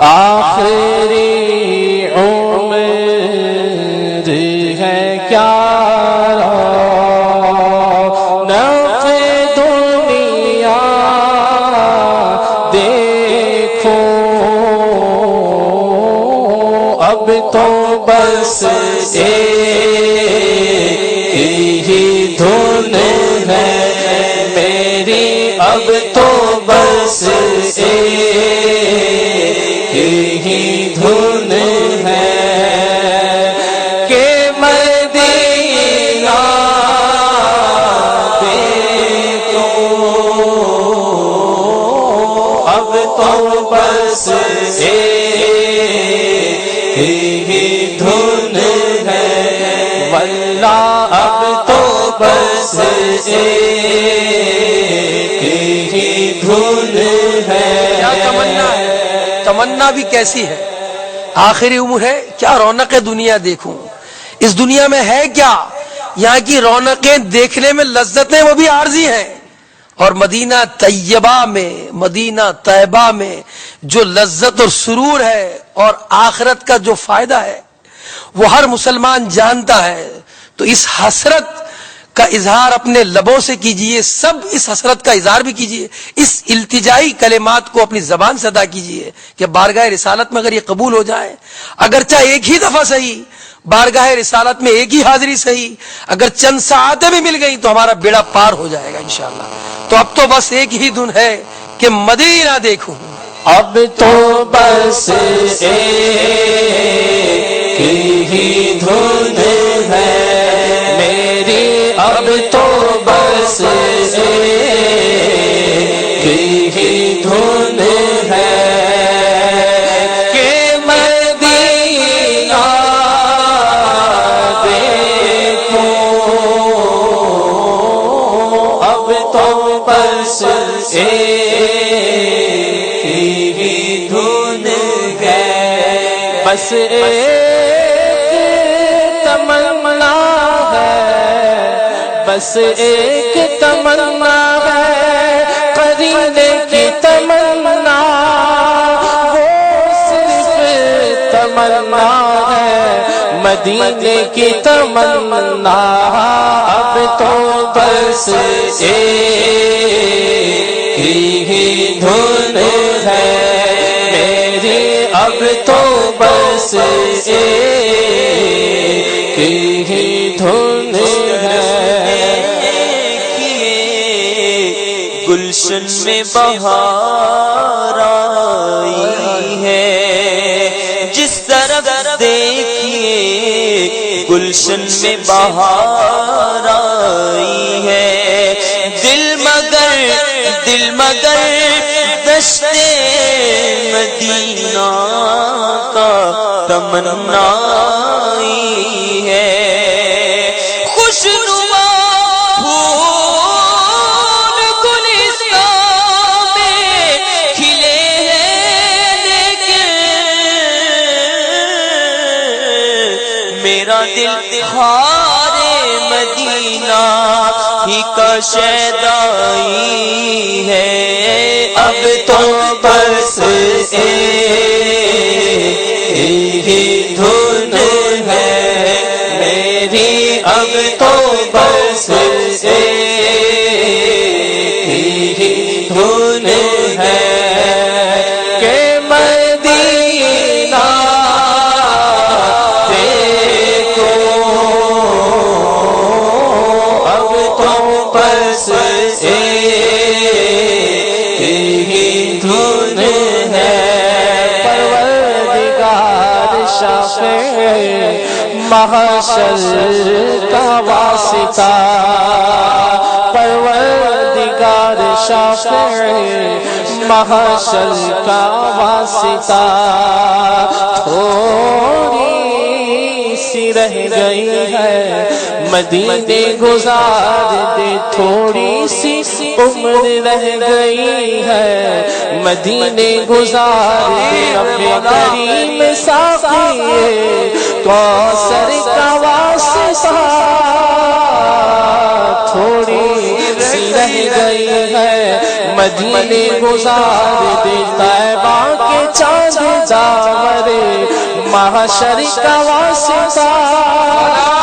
آخری عمر ہے کیا رونق دنیا دیکھو، اب تو بس ایک ہی دھن ہے میری، اب تو بس ایک ہی دھن ہے کہ مدینہ دیکھو، اب تو بس ایک ہی دھن ہے، واللہ اب تو بس ایک ہی دھن ہے۔ کیا تمنا ہے، تمنا بھی کیسی ہے، آخری عمر ہے کیا رونق دنیا دیکھوں، اس دنیا میں ہے کیا، یہاں کی رونقیں دیکھنے میں لذتیں وہ بھی عارضی ہیں، اور مدینہ طیبہ میں، مدینہ طیبہ میں جو لذت اور سرور ہے اور آخرت کا جو فائدہ ہے وہ ہر مسلمان جانتا ہے۔ تو اس حسرت کا اظہار اپنے لبوں سے کیجئے، سب اس حسرت کا اظہار بھی کیجئے، اس التجائی کلمات کو اپنی زبان سے ادا کیجئے کہ بارگاہ رسالت میں اگر یہ قبول ہو جائے، اگرچہ ایک ہی دفعہ صحیح، بارگاہ رسالت میں ایک ہی حاضری صحیح، اگر چند ساعتیں بھی مل گئی تو ہمارا بیڑا پار ہو جائے گا انشاءاللہ۔ تو اب تو بس ایک ہی دن ہے کہ مدینہ دیکھوں، اب تو بس ایک ہی دھن ہے میری، اب تو بس ایک ہی دھن ہے کہ مدینہ دیکھو، اب تو بس ایک ہی دھن ہے، بس ایک تمنا ہے، بس ایک تمنا ہے، قرینے کی تمنا، وہ صرف تمنا ہے، مدینے کی تمنا، اب تو بس ایک ہی دھن ہے میری، اب تو بس ایک ہی دھن ہے۔ گلشن میں بہار آئی ہے، جس طرف دیکھیے گلشن میں بہار آئی ہے، دل مگر دشت مدینہ کا تمنائی ہے، خوشنما پھول گلستان میں کھلے ہیں، لیکن میرا دل خارے مدینہ ہی کا شیدائی ہے، اب تو بس ایک ہی دھن ہے میری، اب تو بس ایک ہی دھن ہے کہ مدینہ دیکھو، اب تو بس ایک ہی دھن ہے۔ پروردگار شافع محشر کا واسطہ، پروردگار شافع محشر کا واسطہ، تھوڑی سی رہ گئی ہے مدینے گزار دے، تھوڑی سی عمر رہ گئی ہے مدینے گزار دے، اپنے کریم ساقی کوثر کا واسطہ، تھوڑی سی رہ گئی ہے مدینے گزار دے، طیبہ کے چاند جاور محشر کا واسطہ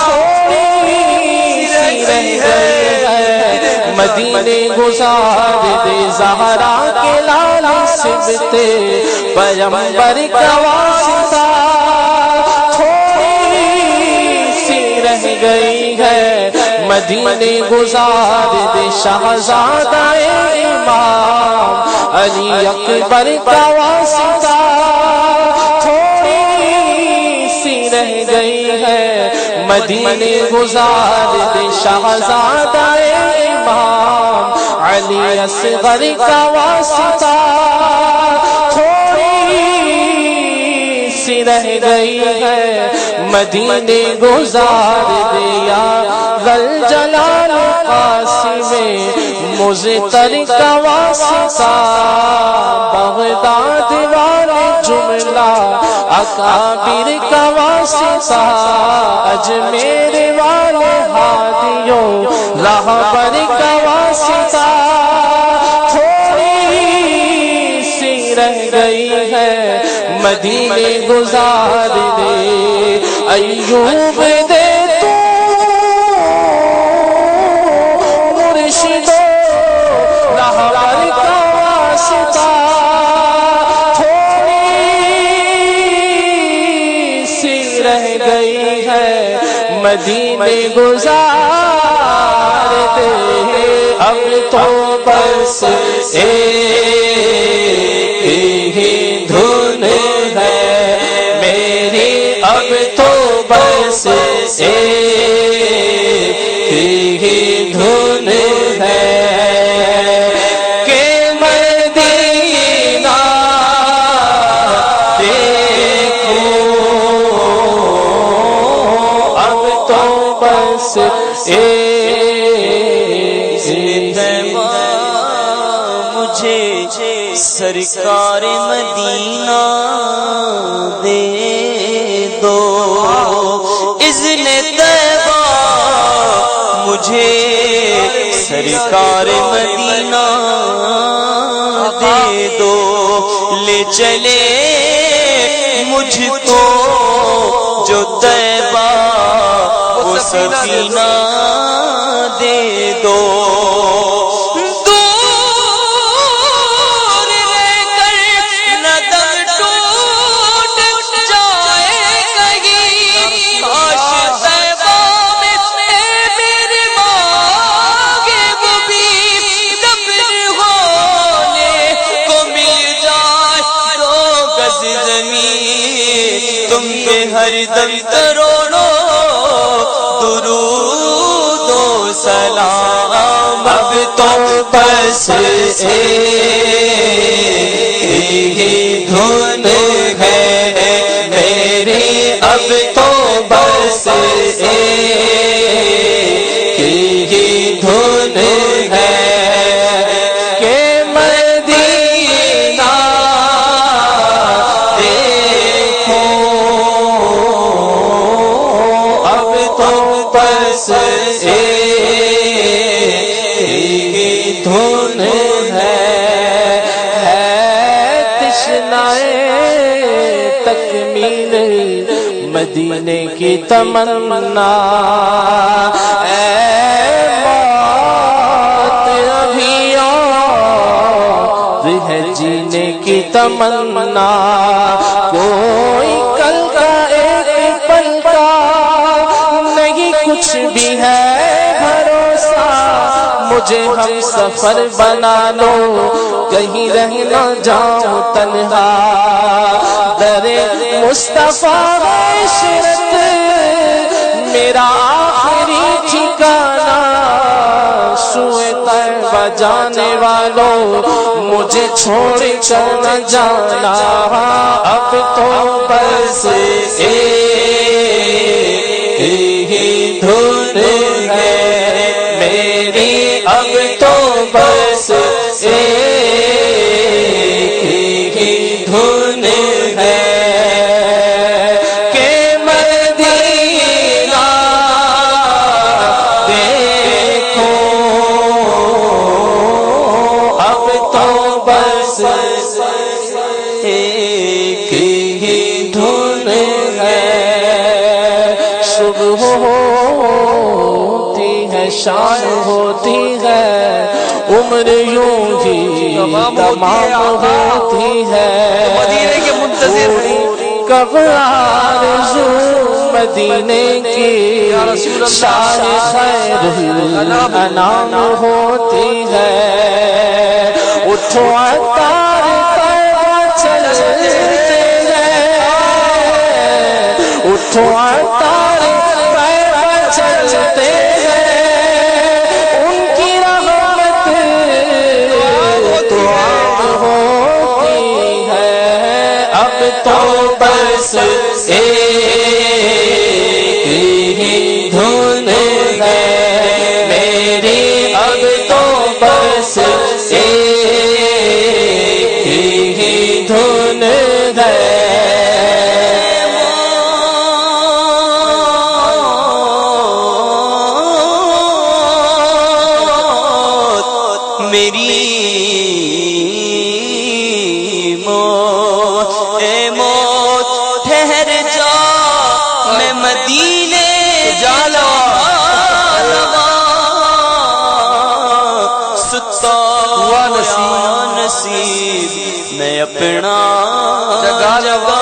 تھوڑی سی رہ گئی ہے مدینے گزار دے زہرا کے لال سبت پیغمبر کا واسطہ تھوڑی سی رہ گئی ہے مدینے گزار دے شہزادہ امام علی اکبر کا واسطہ تھوڑی سی رہ گئی ہے مدینے گزار دے شہزادہ امام علی اصغر کا واسطہ تھوڑی سی رہ گئی ہے مدینے گزار دیا ذل جلال قاسم مزتر کا واسطہ بغداد والے جملہ اکابر کا واسطہ اجمیر والے ہادیوں راہبر کا واسطہ تھوڑی سی رہ گئی ہے مدینے گزار دے ایوب دے تو مرشد راہبر کا واسطہ تھوڑی سی رہ گئی ہے مدینے گزار دے اب تو بس ہی دھن ہے میری اب تو بس ہی دھن ہے کہ مدینہ دیکھوں اب تو بس مجھے سرکار مدینہ دے دو اذن طیبہ مجھے سرکار مدینہ دے دو لے چلے مجھ کو جو طیبہ وہ سفینہ دے دو ہر دم کروڑوں درود و سلام اب تو بس ہی دھن ہے میری اب تو بس ہی دھن ہے کہ مدینہ دھن ہے تشنائے تکمیل مدینے کی تمنا اے موت ابھی اور ہے جینے کی تمنا کوئی کل کا ایک پل کا نہیں کچھ بھی ہے بھروسہ مجھے ہم سفر بنا لو کہیں رہ نہ جاؤں تنہا در مصطفیٰ عشرت میرا آخری ٹھکانہ سوئے طیبہ جانے والوں مجھے چھوڑ کر نہ جانا اب تو بس ہی دھن ہے میری اب تو بس ہی دھن ہے کہ مدینہ دیکھو اب تو بس ایک شان ہوتی ہے، عمر یوں ہی تمام ہوتی ہے۔ مدینے کے منتظر ہیں، کب آرزو مدینے کی شان خیر الانام ہوتی ہے۔ اٹھو عطار چلتے ہیں، اٹھو عطار چلتے ہیں، ان کی رحمت تو عام ہوتی ہے۔ اب تو بس ایک ہی دھن ہے میری، اب تو بس ایک ہی دھن ہے۔ میری موت اے موت ٹھہر جا، میں مدینے جالا ستا ہوا نصیب، میں اپنا جگا لوا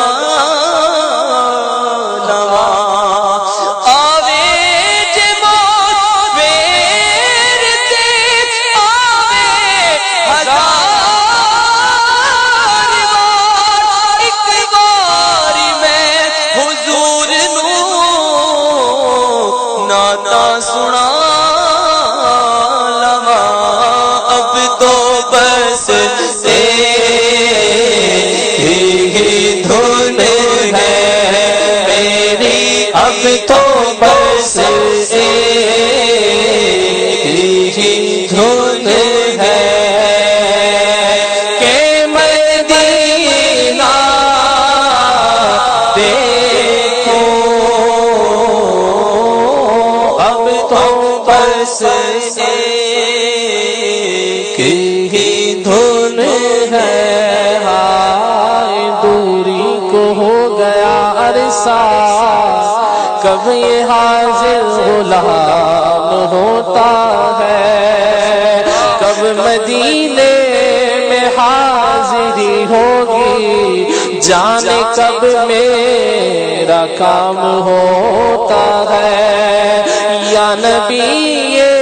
سنا لوا، اب تو بس ایک ہی دھن ہے میری، اب تو بس ایک ہی دھن ہے کہ مدینہ دیکھو، اب تو بس ایک ہی دھن ہے۔ ہائے دوری کو ہو گیا عرصہ، کب یہ حاضر غلام ہوتا ہے، کب مدینے میں حاضری ہوگی، جانے کب میرا کام ہوتا ہے۔ یا نبی یہ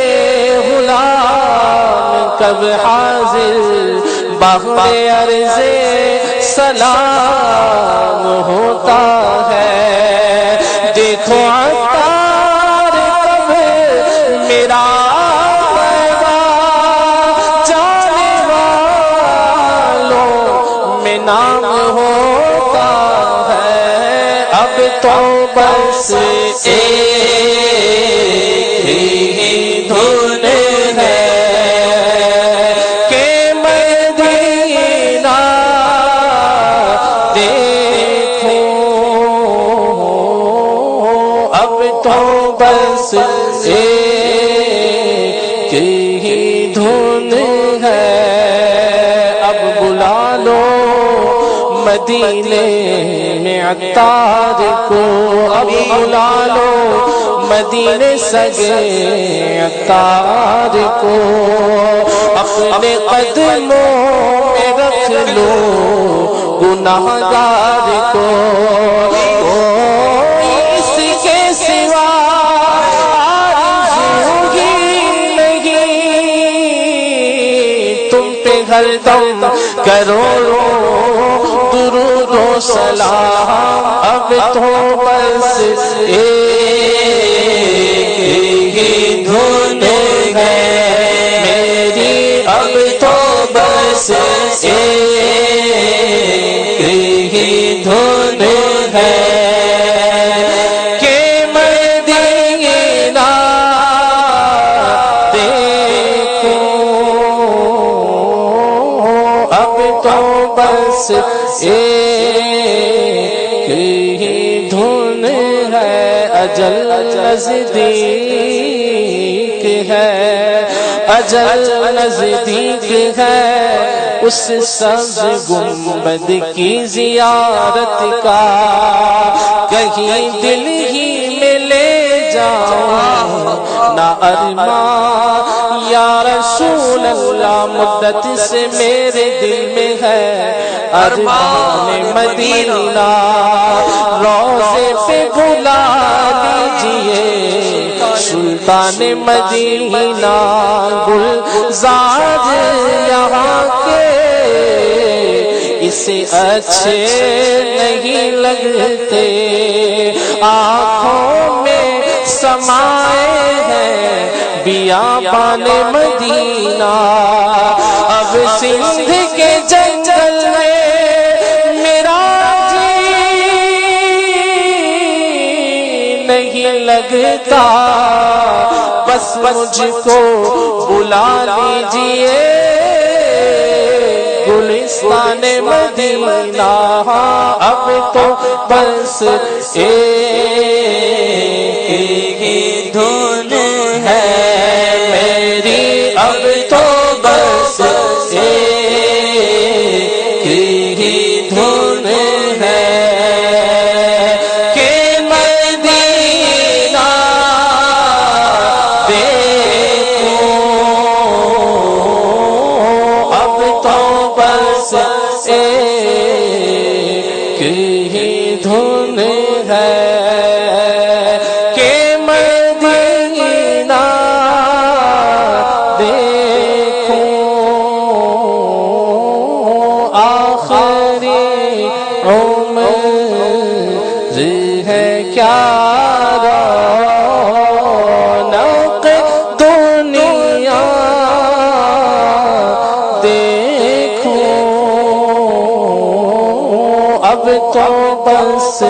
غلام کب حاضر بغیر عرض سلام ہوتا ہے۔ دیکھو عطار کب میرا جانے والوں میں نام ہوتا ہے۔ اب تو بس ایک ہی دھن ہے کہ مدینہ دیکھو، اب تو بس ایک ہی دھن ہے۔ اب بلا لو مدینے میں عطار کو، اب بلا لو مدینے سگے عطار کو، اپنے قدموں میں رکھ لو گناہگار کو۔ اس کے سوا آرزو ہی نہیں، تم پہ ہر دم کروڑوں درود و سلام، اب تو بس ایک ہی دھن ہے میری، اب تو بس ایک ہی دھن ہے کہ مدینہ دیکھو، اب تو بس ایک ہی دھن ہے۔ اجل نزدیک ہے، اجل نزدیک ہے، اس سبز گنبد کی زیارت کا، کہیں دل ہی میں لے جاؤں نہ ارمان یا رسول اللہ مدت سے میرے دل میں ہے ارمان مدینہ روضے پہ بلا لیجئے سلطان مدینہ گلزار یہاں کے اسے اچھے نہیں لگتے آنکھوں میں سمائے ہیں بیابان مدینہ اب سندھ کے جنگل میں میرا جی نہیں لگتا بس مجھ کو بلا لیجئے گلستان مدینہ اب تو بس ایک ہی دھن ہے میری اب تو بس ایک ہی دھن ہے کہ مدینہ دیکھوں اب تو بس ایک ہی دھن ہے کہ مدینہ دیکھوں آخری عمر ہے کیا رونق دنیا دیکھوں اب تو بس